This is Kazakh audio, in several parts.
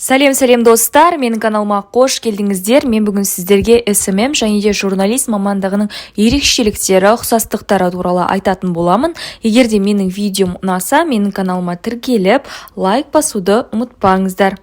Сәлем достар, менің каналыма қош келдіңіздер. Мен бүгін сіздерге SMM және де журналист мамандығының ерекшеліктері, ұқсастықтары туралы айтатын боламын. Егер де менің видеом ұнаса, менің каналыма тіркеліп, лайк басуды ұмытпаңыздар.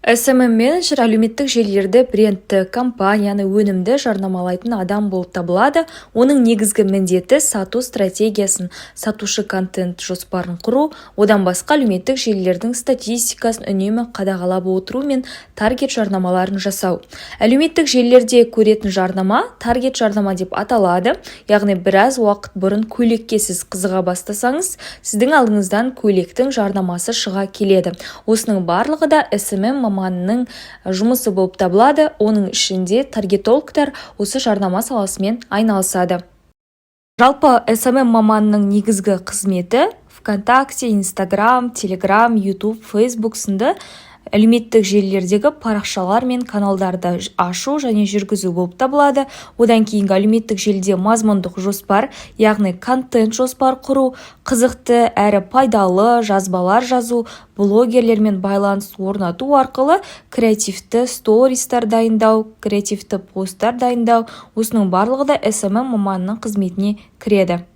SMM менеджер әлеуметтік желілерді, брендті, компанияны, өнімді жарнамалайтын адам болып табылады. Оның негізгі міндеті сату стратегиясын, сатушы контент жоспарын құру, одан басқа әлеуметтік желілердің статистикасын үнемі қадағалап отыру мен таргет жарнамаларын жасау. Әлеуметтік желілерде көретін жарнама таргет жарнама деп аталады. Яғни біраз уақыт бұрын көйлекке сіз қызыға бастасаңыз, сіздің алдыңыздан көйлектің жарнамасы шыға келеді. Осының барлығы да SMM маманның жұмысы болып табылады. Оның ішінде таргетологтар осы жарнама саласымен айналысады. Жалпы SMM маманның негізгі қызметі ВКонтакте, Инстаграм, Телеграм, Ютуб, Фейсбук сынды әлеуметтік желілердегі парақшалар мен каналдарды ашу және жүргізу болып табылады. Одан кейінгі әлеуметтік желіде мазмұндық жоспар, яғни контент жоспар құру, қызықты әрі пайдалы жазбалар жазу, блогерлермен байланыс орнату арқылы креативті стористар дайындау, креативті посттар дайындау, осының барлығы да SMM маманның қызметіне кіреді.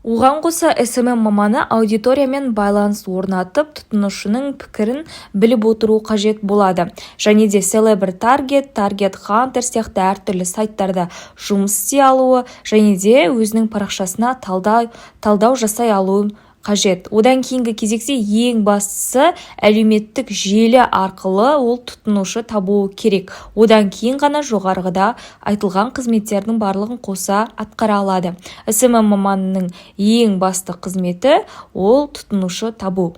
Оған қоса SMM маманы аудиториямен байланыс орнатып, тұтынушының пікірін біліп отыру қажет болады. Және де Celebrity Target, Target Hunter сияқты әртүрлі сайттарда жұмыс істей алуы, және де өзінің парақшасына талдау жасай алуы қажет. Одан кейінгі кезекте ең бастысы әлеуметтік желі арқылы ол тұтынушы табуы керек. Одан кейін ғана жоғарғыда айтылған қызметтердің барлығын қоса атқара алады. SMM маманының ең басты қызметі ол тұтынушы табу.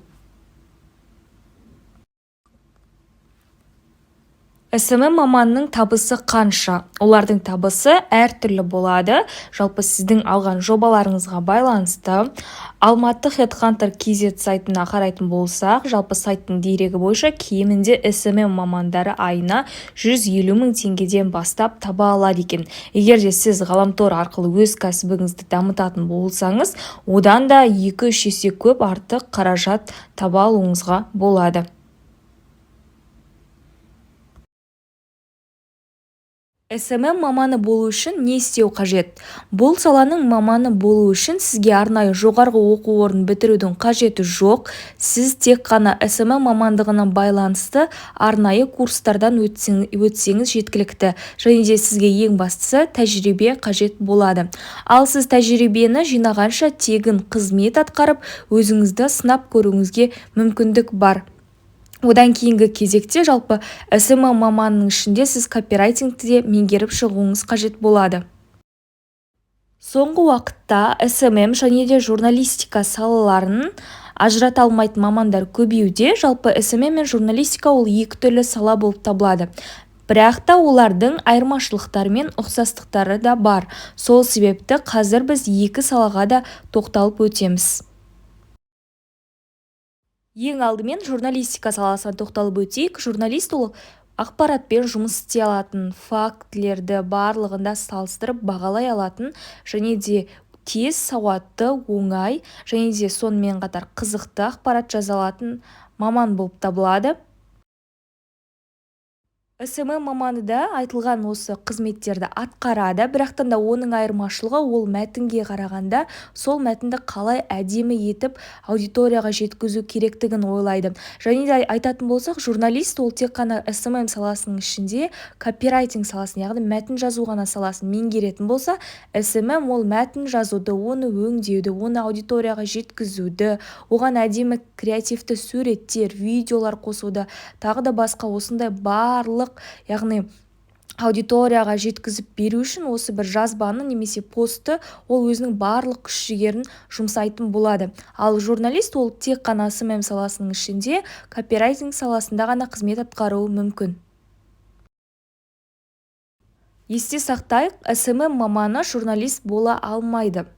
SMM маманның табысы қанша? Олардың табысы әртүрлі болады. Жалпы сіздің алған жобаларыңызға байланысты. Алматы Headhunter KZ сайтына қарайтын болсақ, жалпы сайттың дерегі бойынша кемінде SMM мамандары айына 150 мың теңгеден бастап таба алады екен. Егер де сіз ғаламтор арқылы өз кәсібіңізді дамытатын болсаңыз, одан да 2-3 есе көп артық қаражат таба алуыңызға болады. SMM маманы болу үшін не істеу қажет? Бұл саланың маманы болу үшін сізге арнайы жоғарғы оқу орнын бітірудің қажеті жоқ. Сіз тек қана SMM мамандығына байланысты арнайы курстардан өтсеңіз жеткілікті. Және де сізге ең бастысы тәжірибе қажет болады. Ал сіз тәжірибені жинағанша тегін қызмет атқарып, өзіңізді сынап көруіңізге мүмкіндік бар. Одан кейінгі кезекте жалпы SMM маманның ішінде сіз копирайтингті де меңгеріп шығуыңыз қажет болады. Соңғы уақытта SMM және де журналистика салаларын ажырата алмайтын мамандар көбеюде. Жалпы SMM мен журналистика ол екі түрлі сала болып табылады. Бірақ та олардың айырмашылықтары мен ұқсастықтары да бар. Сол себепті қазір біз екі салаға да тоқталып өтеміз. Ең алдымен журналистика саласына тоқталып өтейік. Журналист ол ақпаратпен жұмыс істей алатын, фактілерді барлығында салыстырып бағалай алатын, және де тез, сауатты, оңай, және де сонымен қатар қызықты ақпарат жаза алатын маман болып табылады. SMM маманы да айтылған осы қызметтерді атқарады, бірақтан да оның айырмашылығы ол мәтінге қарағанда сол мәтінді қалай әдемі етіп аудиторияға жеткізу керектігін ойлайды. Және де айтатын болсақ, журналист ол тек қана SMM саласының ішінде копирайтинг саласын, яғни мәтін жазу ғана саласын меңгеретін болса, SMM ол мәтін жазуды, оны өңдеуді, оны аудиторияға жеткізуді, оған әдемі креативті суреттер, видеолар қосуды, тағы да басқа осындай барлық, яғни аудиторияға жеткізіп беру үшін осы бір жазбаны немесе постты ол өзінің барлық күш-жігерін жұмсайтын болады. Ал журналист ол тек қана SMM саласының ішінде копирайтинг саласында ғана қызмет атқаруы мүмкін. Есте сақтайық, SMM маманы журналист бола алмайды.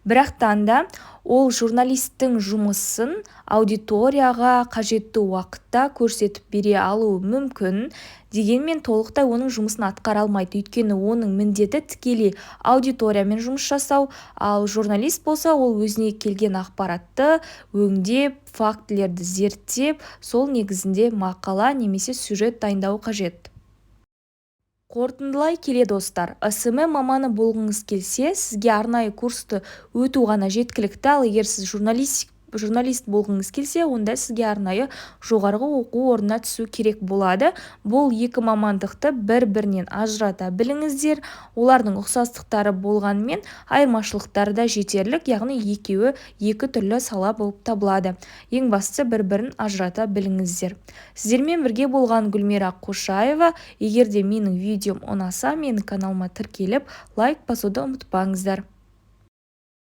Бірақтан да ол журналисттің жұмысын аудиторияға қажетті уақытта көрсетіп бере алуы мүмкін. Дегенмен толықтай оның жұмысын атқара алмайды, өйткені оның міндеті тікелей аудиториямен жұмыс жасау, ал журналист болса ол өзіне келген ақпаратты өңдеп, фактілерді зерттеп, сол негізінде мақала немесе сюжет дайындау қажет. Қорытындылай келе достар, СММ маманы болғыңыз келсе, сізге арнайы курсты өту ғана жеткілікті, ал егер сіз журналист болғыңыз келсе, онда сізге арнайы жоғарғы оқу орнына түсу керек болады. Бұл екі мамандықты бір-бірінен ажырата біліңіздер. Олардың ұқсастықтары болғанымен айырмашылықтары да жетерлік, яғни екеуі екі түрлі сала болып табылады. Ең бастысы бір-бірін ажырата біліңіздер. Сіздермен бірге болған Гүлмира Қошаева. Егер де менің видеом ұнаса, менің каналыма тіркеліп, лайк басуды ұмытпаңыздар.